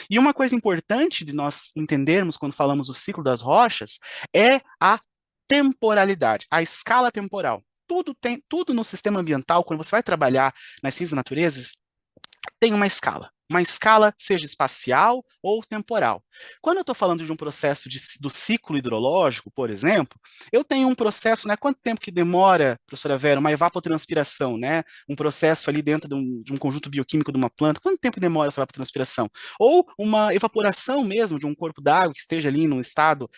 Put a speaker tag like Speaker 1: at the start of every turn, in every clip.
Speaker 1: E uma coisa importante de nós entendermos quando falamos do ciclo das rochas é a temporalidade, a escala temporal. Tudo no sistema ambiental, quando você vai trabalhar nas ciências da natureza, tem uma escala. Uma escala, seja espacial ou temporal. Quando eu estou falando de um processo do ciclo hidrológico, por exemplo, eu tenho um processo, né? Quanto tempo que demora, professora Vera, uma evapotranspiração, né? Um processo ali dentro de um conjunto bioquímico de uma planta, quanto tempo demora essa evapotranspiração? Ou uma evaporação mesmo de um corpo d'água que esteja ali num estado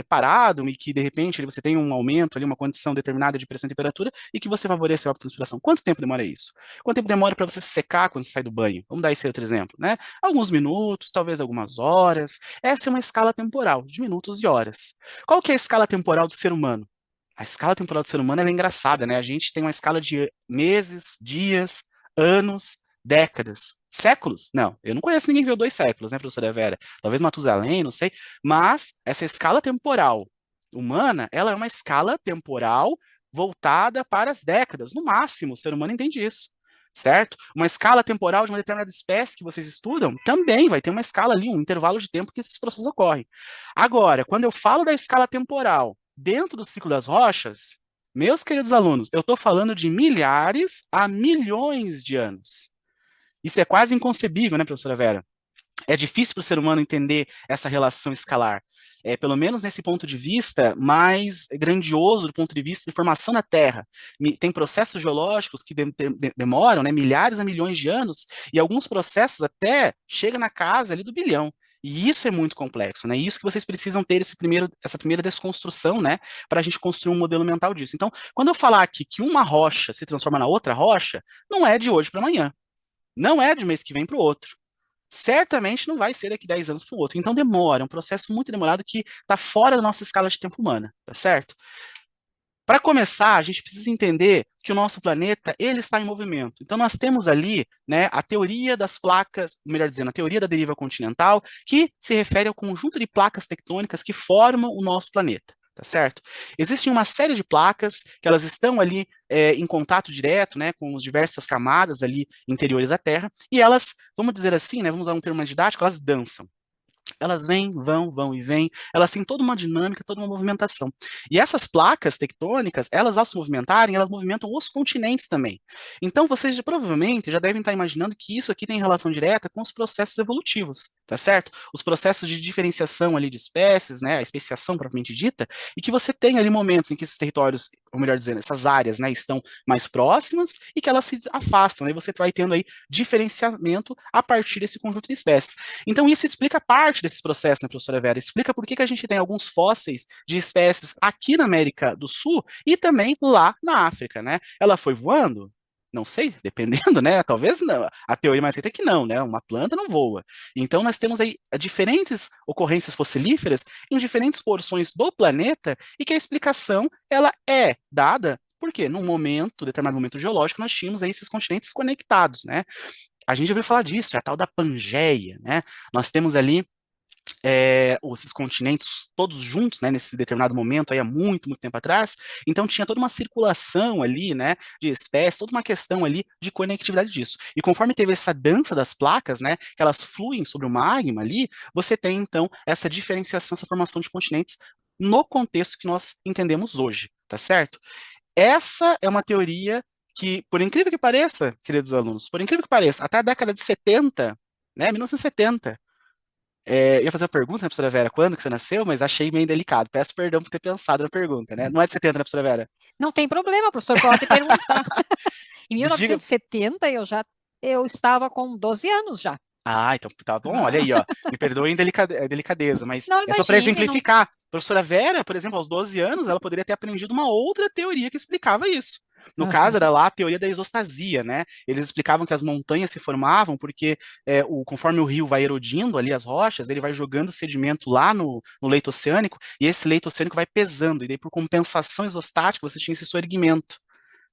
Speaker 1: parado e que, de repente, você tem um aumento ali, uma condição determinada de pressão e temperatura e que você favoreça a evapotranspiração. Quanto tempo demora isso? Quanto tempo demora para você se secar quando você sai do banho? Vamos dar esse outro exemplo, né? Alguns minutos, talvez algumas horas. Essa é uma escala temporal, de minutos e horas. Qual que é a escala temporal do ser humano? A escala temporal do ser humano é engraçada, né? A gente tem uma escala de meses, dias, anos, décadas. Séculos? Não, eu não conheço ninguém que viveu 2 séculos, né, professora Vera? Talvez Matusalém, não sei. Mas essa escala temporal humana, ela é uma escala temporal voltada para as décadas. No máximo, o ser humano entende isso, certo? Uma escala temporal de uma determinada espécie que vocês estudam também vai ter uma escala ali, um intervalo de tempo que esses processos ocorrem. Agora, quando eu falo da escala temporal dentro do ciclo das rochas, meus queridos alunos, eu estou falando de milhares a milhões de anos. Isso é quase inconcebível, né, professora Vera? É difícil para o ser humano entender essa relação escalar. Pelo menos nesse ponto de vista mais grandioso do ponto de vista de formação da Terra. Tem processos geológicos que demoram, né, milhares a milhões de anos, e alguns processos até chegam na casa ali do bilhão. E isso é muito complexo, né? Isso que vocês precisam ter essa primeira desconstrução, né? Para a gente construir um modelo mental disso. Então, quando eu falar aqui que uma rocha se transforma na outra rocha, não é de hoje para amanhã. Não é de mês que vem para o outro. Certamente não vai ser daqui 10 anos para o outro. Então demora, é um processo muito demorado que está fora da nossa escala de tempo humana, tá certo? Para começar, a gente precisa entender que o nosso planeta ele está em movimento. Então nós temos ali, né, a teoria das placas, melhor dizendo, a teoria da deriva continental, que se refere ao conjunto de placas tectônicas que formam o nosso planeta. Tá certo? Existe uma série de placas que elas estão ali em contato direto, né, com as diversas camadas ali interiores da Terra, e elas, vamos dizer assim, né, vamos usar um termo mais didático, elas dançam. Elas vêm, vão e vêm, elas têm toda uma dinâmica, toda uma movimentação. E essas placas tectônicas, elas ao se movimentarem, elas movimentam os continentes também. Então vocês provavelmente já devem estar imaginando que isso aqui tem relação direta com os processos evolutivos, tá certo? Os processos de diferenciação ali de espécies, né, a especiação propriamente dita, e que você tem ali momentos em que esses territórios, ou melhor dizendo, essas áreas, né, estão mais próximas e que elas se afastam, né, e você vai tendo aí diferenciamento a partir desse conjunto de espécies. Então, isso explica parte desses processos, né, professora Vera? Explica por que a gente tem alguns fósseis de espécies aqui na América do Sul e também lá na África, né? Ela foi voando? Não sei, dependendo, né? Talvez não. A teoria mais aceita é que não, né? Uma planta não voa. Então, nós temos aí diferentes ocorrências fossilíferas em diferentes porções do planeta e que a explicação, ela é dada porque num momento, determinado momento geológico, nós tínhamos aí esses continentes conectados, né? A gente já ouviu falar disso, é a tal da Pangeia, né? Nós temos ali esses continentes todos juntos, né, nesse determinado momento, aí há muito, muito tempo atrás, então tinha toda uma circulação ali, né, de espécies, toda uma questão ali de conectividade disso. E conforme teve essa dança das placas, né, que elas fluem sobre o magma ali, você tem, então, essa diferenciação, essa formação de continentes no contexto que nós entendemos hoje, tá certo? Essa é uma teoria que, por incrível que pareça, queridos alunos, por incrível que pareça, até a década de 70, né, 1970, eu ia fazer uma pergunta, né, professora Vera, quando que você nasceu, mas achei meio delicado. Peço perdão por ter pensado na pergunta, né? Não é de 70, né, professora Vera?
Speaker 2: Não tem problema, professor, pode perguntar. Em
Speaker 1: Me diga.
Speaker 2: 1970 eu estava com 12 anos já.
Speaker 1: Ah, então tá bom, olha
Speaker 2: Ah,
Speaker 1: aí, ó. Me perdoem a delicadeza, mas
Speaker 2: não
Speaker 1: é só para
Speaker 2: imagine, não.
Speaker 1: exemplificar. Professora Vera, por exemplo, aos 12 anos, ela poderia ter aprendido uma outra teoria que explicava isso. No caso,
Speaker 2: Aham.
Speaker 1: era lá a teoria da isostasia, né? Eles explicavam que as montanhas se formavam porque, conforme o rio vai erodindo ali as rochas, ele vai jogando sedimento lá no leito oceânico, e esse leito oceânico vai pesando, e daí, por compensação isostática, você tinha esse soerguimento.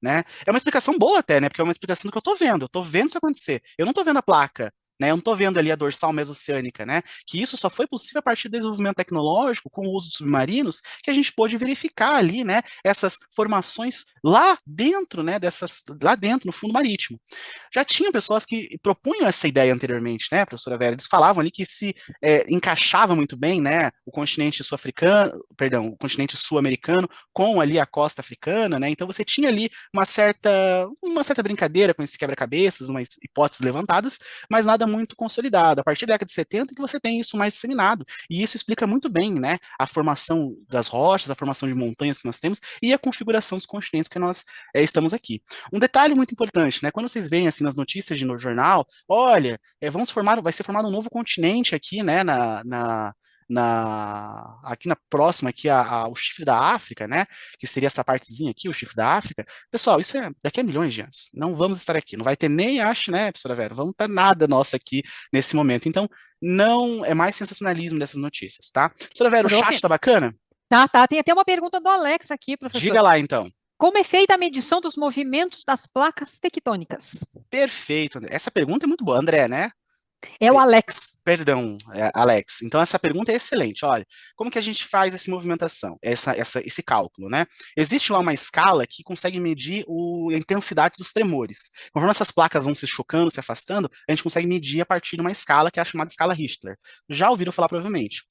Speaker 1: Né? É uma explicação boa até, né? Porque é uma explicação do que eu tô vendo. Eu tô vendo isso acontecer. Eu não tô vendo a placa, né? Eu não estou vendo ali a dorsal mesoceânica, né? Que isso só foi possível a partir do desenvolvimento tecnológico, com o uso de submarinos, que a gente pôde verificar ali, né? Essas formações lá dentro, né? Lá dentro, no fundo marítimo. Já tinha pessoas que propunham essa ideia anteriormente, né, professora Vera? Eles falavam ali que se encaixava muito bem, né, o continente sul-africano, perdão, o continente sul-americano com ali a costa africana, né? Então você tinha ali uma certa brincadeira com esse quebra-cabeças, umas hipóteses levantadas, mas nada muito consolidado. A partir da década de 70 que você tem isso mais disseminado, e isso explica muito bem, né, a formação das rochas, a formação de montanhas que nós temos e a configuração dos continentes que nós estamos aqui. Um detalhe muito importante, né? Quando vocês veem assim nas notícias no jornal, olha, vai ser formado um novo continente aqui, né? Aqui na próxima aqui ao chifre da África, né? Que seria essa partezinha aqui, o chifre da África. Pessoal, isso é daqui a milhões de anos. Não vamos estar aqui. Não vai ter nem, acho, né, professora Vera? Vamos ter nada nosso aqui nesse momento. Então, não é mais sensacionalismo dessas notícias, tá? Professora Vera, o
Speaker 2: Prof,
Speaker 1: chat tá bacana?
Speaker 2: tá. Tem até uma pergunta do Alex aqui, professor.
Speaker 1: Diga lá, então.
Speaker 2: Como é feita a medição dos movimentos das placas tectônicas?
Speaker 1: Perfeito, André. Essa pergunta é muito boa, André, né?
Speaker 2: É o Alex.
Speaker 1: Perdão, Alex. Então, essa pergunta é excelente. Olha, como que a gente faz essa movimentação, esse cálculo, né? Existe lá uma escala que consegue medir a intensidade dos tremores. Conforme essas placas vão se chocando, se afastando, a gente consegue medir a partir de uma escala que é a chamada escala Richter. Já ouviram falar provavelmente.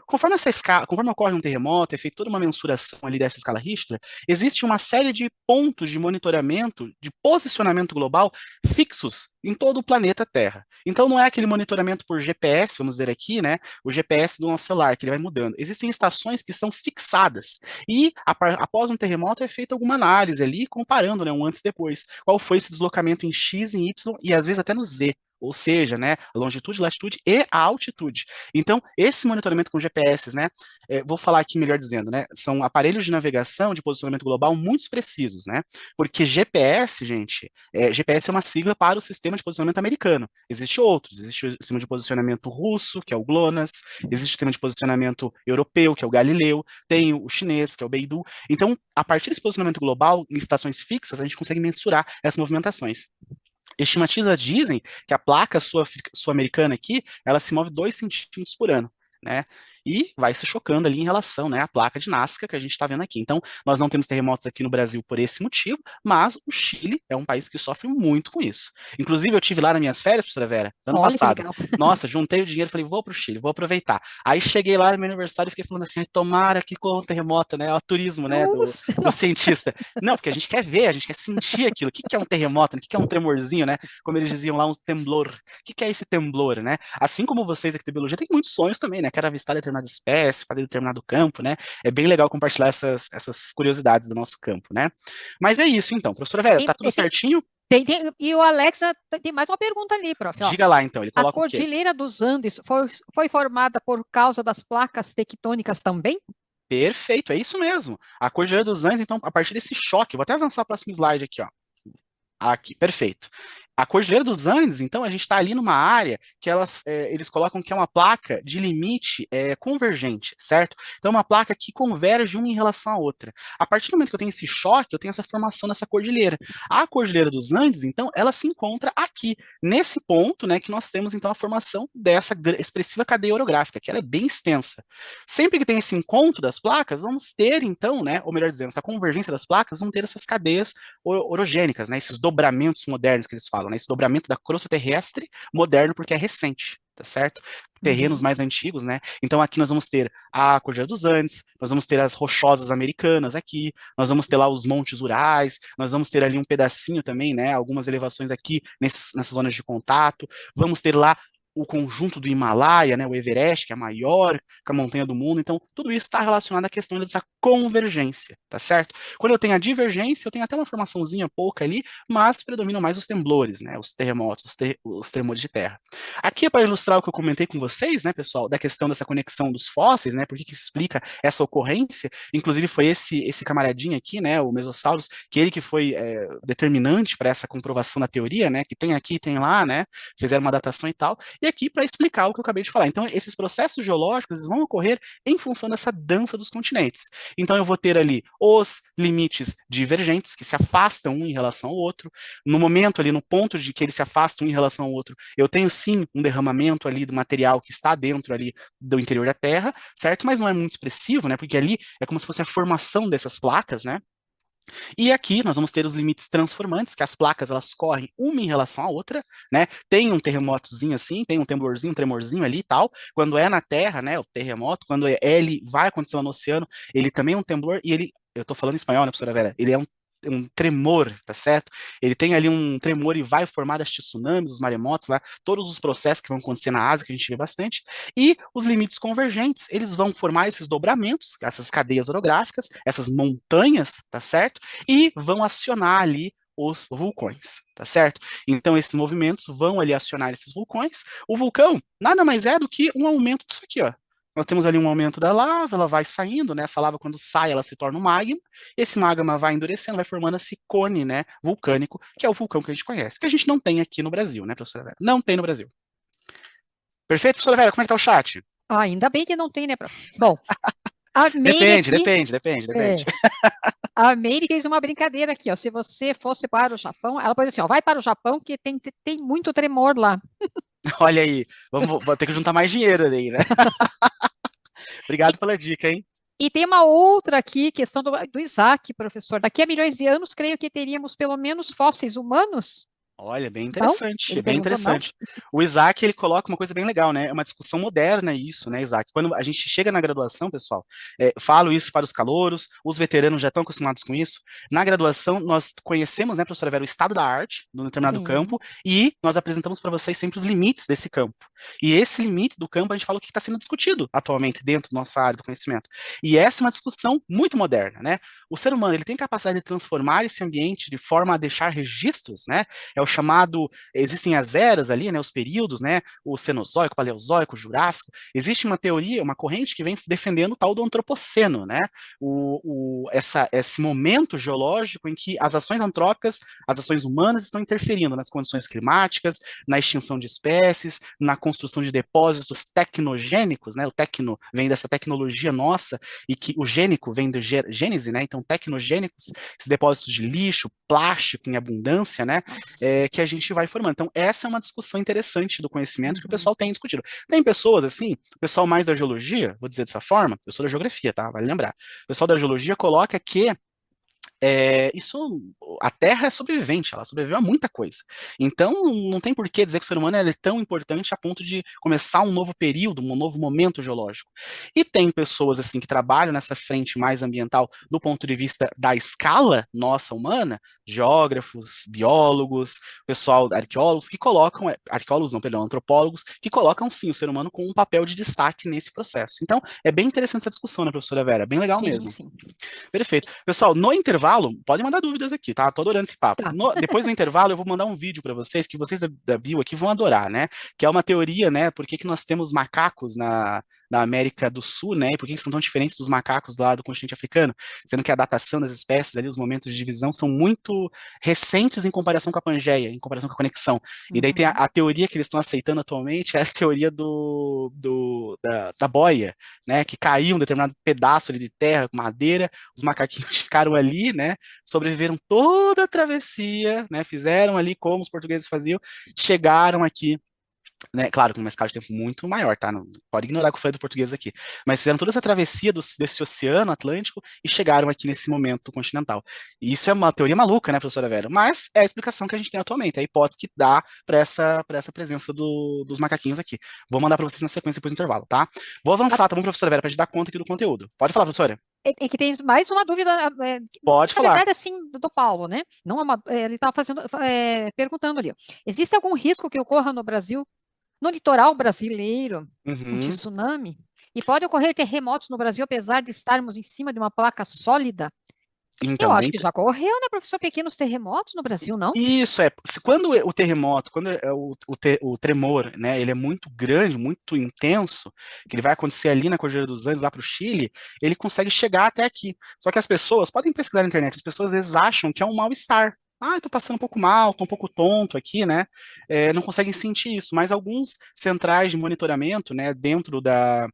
Speaker 1: Conforme ocorre um terremoto, é feita toda uma mensuração ali dessa escala Richter, existe uma série de pontos de monitoramento, de posicionamento global fixos em todo o planeta Terra. Então, não é aquele monitoramento por GPS, vamos dizer aqui, né? O GPS do nosso celular, que ele vai mudando. Existem estações que são fixadas. E, após um terremoto, é feita alguma análise ali, comparando, né, um antes e depois. Qual foi esse deslocamento em X, em Y e às vezes até no Z. Ou seja, né, a longitude, latitude e a altitude. Então, esse monitoramento com GPS, né, vou falar aqui melhor dizendo, né, são aparelhos de navegação de posicionamento global muito precisos, né, porque GPS, gente, GPS é uma sigla para o sistema de posicionamento americano. Existem outros, existe o sistema de posicionamento russo, que é o GLONASS, existe o sistema de posicionamento europeu, que é o Galileu, tem o chinês, que é o Beidou. Então, a partir desse posicionamento global, em estações fixas, a gente consegue mensurar essas movimentações. Estimativas dizem que a placa sul-americana aqui, ela se move 2 centímetros por ano, né? E vai se chocando ali em relação, né, à placa de Nazca que a gente está vendo aqui. Então, nós não temos terremotos aqui no Brasil por esse motivo, mas o Chile é um país que sofre muito com isso. Inclusive, eu tive lá nas minhas férias, professora Vera, ano
Speaker 2: Olha que
Speaker 1: passado.
Speaker 2: legal.
Speaker 1: Nossa, juntei o dinheiro, falei, vou para o Chile, vou aproveitar. Aí cheguei lá no meu aniversário e fiquei falando assim, tomara que com o terremoto, né, o turismo, né, do
Speaker 2: Nossa.
Speaker 1: cientista. Não, porque a gente quer ver, a gente quer sentir aquilo. O que que é um terremoto? Né? O que que é um tremorzinho, né? Como eles diziam lá, um temblor. O que que é esse temblor, né? Assim como vocês aqui da biologia, tem muitos sonhos também, né? Quero avistar determinada espécie, fazer determinado campo, né? É bem legal compartilhar essas curiosidades do nosso campo, né? Mas é isso, então. Professora Vera,
Speaker 2: E,
Speaker 1: tá tudo
Speaker 2: e tem,
Speaker 1: certinho?
Speaker 2: e o Alex tem mais uma pergunta ali, prof. Ó.
Speaker 1: Diga lá, então. Ele
Speaker 2: A
Speaker 1: coloca o quê?
Speaker 2: Cordilheira dos Andes foi formada por causa das placas tectônicas também?
Speaker 1: Perfeito, é isso mesmo. A Cordilheira dos Andes, então, a partir desse choque, vou até avançar o próximo slide aqui, ó. Aqui, perfeito. A Cordilheira dos Andes, então, a gente está ali numa área que eles colocam que é uma placa de limite convergente, certo? Então, é uma placa que converge uma em relação à outra. A partir do momento que eu tenho esse choque, eu tenho essa formação nessa cordilheira. A Cordilheira dos Andes, então, ela se encontra aqui, nesse ponto, né, que nós temos, então, a formação dessa expressiva cadeia orográfica, que ela é bem extensa. Sempre que tem esse encontro das placas, vamos ter, então, né, ou melhor dizendo, essa convergência das placas, vamos ter essas cadeias orogênicas, né, esses dobramentos modernos que eles falam, né, esse dobramento da crosta terrestre moderno porque é recente, tá certo? Terrenos
Speaker 2: Uhum.
Speaker 1: mais antigos, né? Então aqui nós vamos ter a Cordilheira dos Andes, nós vamos ter as Rochosas Americanas aqui, nós vamos ter lá os Montes Urais, nós vamos ter ali um pedacinho também, né? Algumas elevações aqui nessas zonas de contato, vamos ter lá o conjunto do Himalaia, né, o Everest, que é a maior montanha do mundo. Então, tudo isso está relacionado à questão dessa convergência, tá certo? Quando eu tenho a divergência, eu tenho até uma formaçãozinha pouca ali, mas predominam mais os temblores, né, os terremotos, os tremores de terra. Aqui é para ilustrar o que eu comentei com vocês, né, pessoal, da questão dessa conexão dos fósseis, né, por que explica essa ocorrência. Inclusive foi esse camaradinho aqui, né, o Mesosaurus, que ele que foi determinante para essa comprovação da teoria, né, que tem aqui, tem lá, né, fizeram uma datação e tal. E e aqui para explicar o que eu acabei de falar. Então, esses processos geológicos eles vão ocorrer em função dessa dança dos continentes. Então, eu vou ter ali os limites divergentes, que se afastam um em relação ao outro. No momento ali, no ponto de que eles se afastam um em relação ao outro, eu tenho sim um derramamento ali do material que está dentro ali do interior da Terra, certo? Mas não é muito expressivo, né? Porque ali é como se fosse a formação dessas placas, né? E aqui nós vamos ter os limites transformantes, que as placas elas correm uma em relação à outra, né? Tem um terremotozinho assim, tem um temblorzinho, um tremorzinho ali e tal. Quando é na Terra, né, o terremoto, quando ele vai acontecer no oceano, ele também é um temblor e ele, eu tô falando em espanhol, né, professora Vera? Ele é um tremor, tá certo? Ele tem ali um tremor e vai formar as tsunamis, os maremotos lá, todos os processos que vão acontecer na Ásia, que a gente vê bastante, e os limites convergentes, eles vão formar esses dobramentos, essas cadeias orográficas, essas montanhas, tá certo? E vão acionar ali os vulcões, tá certo? Então esses movimentos vão ali acionar esses vulcões. O vulcão nada mais é do que um aumento disso aqui, ó. Nós temos ali um aumento da lava, ela vai saindo, né? Essa lava quando sai, ela se torna um magma. Esse magma vai endurecendo, vai formando esse cone, né, vulcânico, que é o vulcão que a gente conhece, que a gente não tem aqui no Brasil, né, professora Vera? Não tem no Brasil. Perfeito, professora Vera? Como é que tá o chat?
Speaker 2: Ainda bem que não tem, né, prof? Bom, a Meire
Speaker 1: Depende,
Speaker 2: aqui,
Speaker 1: depende, depende, depende.
Speaker 2: é, a Meire fez uma brincadeira aqui, ó. Se você fosse para o Japão, ela pôs assim, ó, vai para o Japão que tem muito tremor lá.
Speaker 1: Olha aí, vou ter que juntar mais dinheiro aí, né?
Speaker 2: E,
Speaker 1: Obrigado pela dica, hein?
Speaker 2: e tem uma outra aqui, questão do Isaac, professor. Daqui a milhões de anos, creio que teríamos pelo menos fósseis humanos?
Speaker 1: Olha, bem
Speaker 2: Não?
Speaker 1: interessante,
Speaker 2: Ele
Speaker 1: bem
Speaker 2: perguntou não?
Speaker 1: interessante. O Isaac, ele coloca uma coisa bem legal, né? É uma discussão moderna isso, né, Isaac? Quando a gente chega na graduação, pessoal, falo isso para os calouros, os veteranos já estão acostumados com isso. Na graduação, nós conhecemos, né, professora Vera, o estado da arte num determinado
Speaker 2: Sim.
Speaker 1: campo e nós apresentamos para vocês sempre os limites desse campo. E esse limite do campo, a gente fala o que está sendo discutido atualmente dentro da nossa área do conhecimento. E essa é uma discussão muito moderna, né? O ser humano, ele tem capacidade de transformar esse ambiente de forma a deixar registros, né? É o chamado existem as eras ali, né, os períodos, né, o Cenozoico, Paleozoico, Jurássico. Existe uma teoria, uma corrente que vem defendendo o tal do antropoceno, né, esse momento geológico em que as ações antrópicas, as ações humanas estão interferindo nas condições climáticas, na extinção de espécies, na construção de depósitos tecnogênicos, né, o tecno vem dessa tecnologia nossa e que o gênico vem do gênese, né, então tecnogênicos, esses depósitos de lixo, plástico em abundância, né,
Speaker 2: Nossa.
Speaker 1: que a gente vai formando. Então, essa é uma discussão interessante do conhecimento que o
Speaker 2: Uhum.
Speaker 1: pessoal tem discutido. Tem pessoas, assim, o pessoal mais da geologia, vou dizer dessa forma, eu sou da geografia, tá? Vale lembrar. O pessoal da geologia coloca que isso, a Terra é sobrevivente, ela sobreviveu a muita coisa. Então, não tem por que dizer que o ser humano é tão importante a ponto de começar um novo período, um novo momento geológico. E tem pessoas assim que trabalham nessa frente mais ambiental do ponto de vista da escala nossa humana, geógrafos, biólogos, pessoal, arqueólogos que colocam, arqueólogos não, perdão, antropólogos, que colocam sim o ser humano com um papel de destaque nesse processo. Então, é bem interessante essa discussão, né, professora Vera? Bem legal
Speaker 2: Sim,
Speaker 1: mesmo.
Speaker 2: sim.
Speaker 1: Perfeito. Pessoal, no intervalo, podem mandar dúvidas aqui, tá? Tô adorando esse papo.
Speaker 2: Tá.
Speaker 1: Depois do intervalo, eu vou mandar um vídeo para vocês que vocês da Bio aqui vão adorar, né? Que é uma teoria, né? Por que que nós temos macacos na América do Sul, né? E por que que são tão diferentes dos macacos lá do continente africano? Sendo que a datação das espécies ali, os momentos de divisão são muito recentes em comparação com a Pangeia, em comparação com a conexão. E daí tem
Speaker 2: Uhum.
Speaker 1: a teoria que eles estão aceitando atualmente, é a teoria da boia, né? Que caiu um determinado pedaço ali de terra, madeira, os macaquinhos ficaram ali, né? Sobreviveram toda a travessia, né? Fizeram ali como os portugueses faziam, chegaram aqui, né? Claro, com uma escala de tempo muito maior, tá? Não pode ignorar que eu falei do português aqui. Mas fizeram toda essa travessia desse oceano Atlântico e chegaram aqui nesse momento continental. E isso é uma teoria maluca, né, professora Vera? Mas é a explicação que a gente tem atualmente, é a hipótese que dá para essa presença dos macaquinhos aqui. Vou mandar para vocês na sequência depois do intervalo, tá? Vou
Speaker 2: A-
Speaker 1: avançar, tá bom, professora Vera, para gente dar conta aqui do conteúdo. Pode falar, professora.
Speaker 2: É que tem mais uma dúvida,
Speaker 1: Pode
Speaker 2: na
Speaker 1: falar.
Speaker 2: verdade, assim, do Paulo, né? Não é ele estava fazendo, perguntando ali, ó, existe algum risco que ocorra no Brasil, no litoral brasileiro, um
Speaker 1: Uhum.
Speaker 2: tsunami? E pode ocorrer terremotos no Brasil, apesar de estarmos em cima de uma placa sólida? Eu
Speaker 1: Então,
Speaker 2: acho
Speaker 1: bem.
Speaker 2: que já ocorreu, né, professor? Pequenos terremotos no Brasil, não?
Speaker 1: Isso é, quando o terremoto, quando o tremor, né, ele é muito grande, muito intenso, que ele vai acontecer ali na Cordilheira dos Andes, lá para o Chile, ele consegue chegar até aqui. Só que as pessoas, podem pesquisar na internet, as pessoas às vezes acham que é um mal-estar. Tô passando um pouco mal, tô um pouco tonto aqui, né? Não conseguem sentir isso, mas alguns centrais de monitoramento, né, dentro da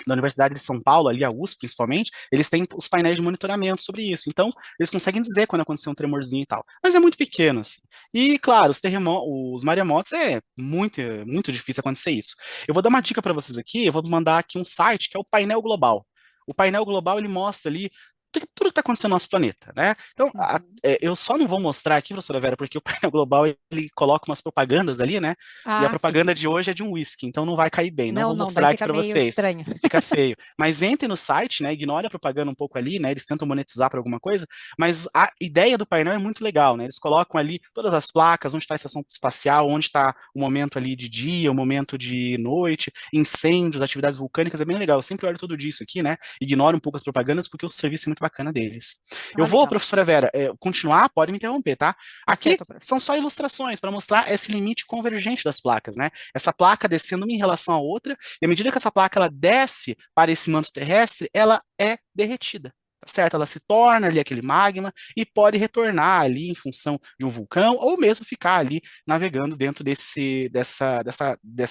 Speaker 1: Universidade de São Paulo, ali a USP principalmente, eles têm os painéis de monitoramento sobre isso. Então, eles conseguem dizer quando aconteceu um tremorzinho e tal. Mas é muito pequeno, assim. E, claro, os maremotos é muito, muito difícil acontecer isso. Eu vou dar uma dica para vocês aqui, eu vou mandar aqui um site que é o Painel Global. O painel global ele mostra ali tudo que está acontecendo no nosso planeta, né? Então,
Speaker 2: Uhum.
Speaker 1: eu só não vou mostrar aqui, professora Vera, porque o painel global ele coloca umas propagandas ali, né? E a
Speaker 2: Ah, sim.
Speaker 1: propaganda de hoje é de um whisky, então não vai cair bem. Não
Speaker 2: Não,
Speaker 1: vou
Speaker 2: não, daí
Speaker 1: mostrar aqui
Speaker 2: fica
Speaker 1: para
Speaker 2: meio
Speaker 1: vocês.
Speaker 2: estranho.
Speaker 1: Fica feio. Mas entre no site, né? Ignore a propaganda um pouco ali, né? Eles tentam monetizar para alguma coisa, mas a ideia do painel é muito legal, né? Eles colocam ali todas as placas, onde está a estação espacial, onde está o momento ali de dia, o momento de noite, incêndios, atividades vulcânicas, é bem legal. Eu sempre olho tudo disso aqui, né? Ignoro um pouco as propagandas, porque o serviço é muito bacana deles. Eu
Speaker 2: Ah,
Speaker 1: vou,
Speaker 2: legal.
Speaker 1: professora Vera, continuar, pode me interromper, tá?
Speaker 2: Tá
Speaker 1: Aqui
Speaker 2: certo, prof.
Speaker 1: são só ilustrações para mostrar esse limite convergente das placas, né? Essa placa descendo uma em relação à outra, e à medida que essa placa ela desce para esse manto terrestre, ela é derretida. Tá certo? Ela se torna ali aquele magma e pode retornar ali em função de um vulcão ou mesmo ficar ali navegando dentro desse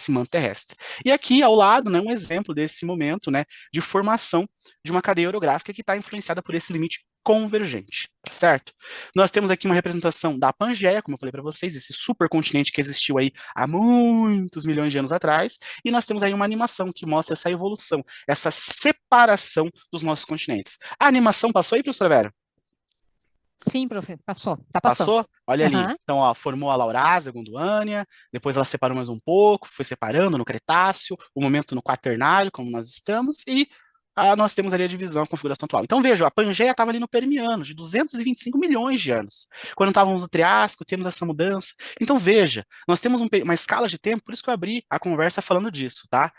Speaker 1: manto terrestre. E aqui ao lado, né, um exemplo desse momento, né, de formação de uma cadeia orográfica que está influenciada por esse limite convergente, tá certo? Nós temos aqui uma representação da Pangeia, como eu falei para vocês, esse supercontinente que existiu aí há muitos milhões de anos atrás, e nós temos aí uma animação que mostra essa evolução, essa separação dos nossos continentes. A animação passou aí, professor Vera?
Speaker 2: Sim, prof. Passou. Tá passando.
Speaker 1: Passou? Olha ali.
Speaker 2: Aham.
Speaker 1: Então, ó, formou a Laurásia, a Gondwana, depois ela separou mais um pouco, foi separando no Cretáceo, o momento no Quaternário, como nós estamos, e nós temos ali a divisão, a configuração atual. Então, veja, a Pangeia estava ali no Permiano, de 225 milhões de anos. Quando estávamos no Triássico, temos essa mudança. Então, veja, nós temos uma escala de tempo, por isso que eu abri a conversa falando disso, tá?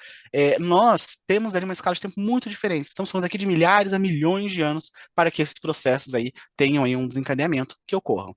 Speaker 1: Nós temos ali uma escala de tempo muito diferente. Estamos falando aqui de milhares a milhões de anos para que esses processos aí tenham aí um desencadeamento que ocorram.